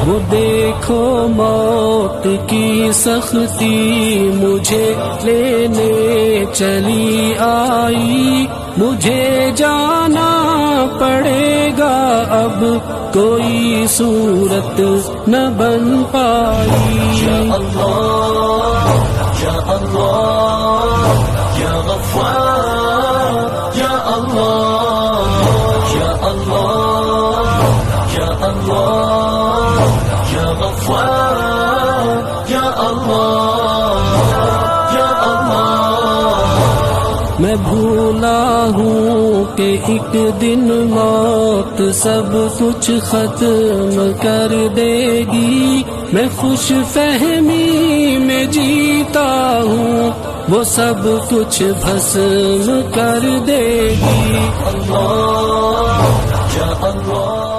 وہ دیکھو موت کی سختی مجھے لینے چلی آئی، مجھے جانا پڑے گا اب کوئی صورت نہ بن پائی۔ یا اللہ یا اللہ یا غفار یا اللہ یا اللہ یا اللہ یا غفار یا اللہ یا اللہ۔ میں بھولا ہوں کہ ایک دن موت سب کچھ ختم کر دے گی، میں خوش فہمی میں جیتا ہوں، وہ سب کچھ بھسم کر دے گی۔ اللہ یا اللہ۔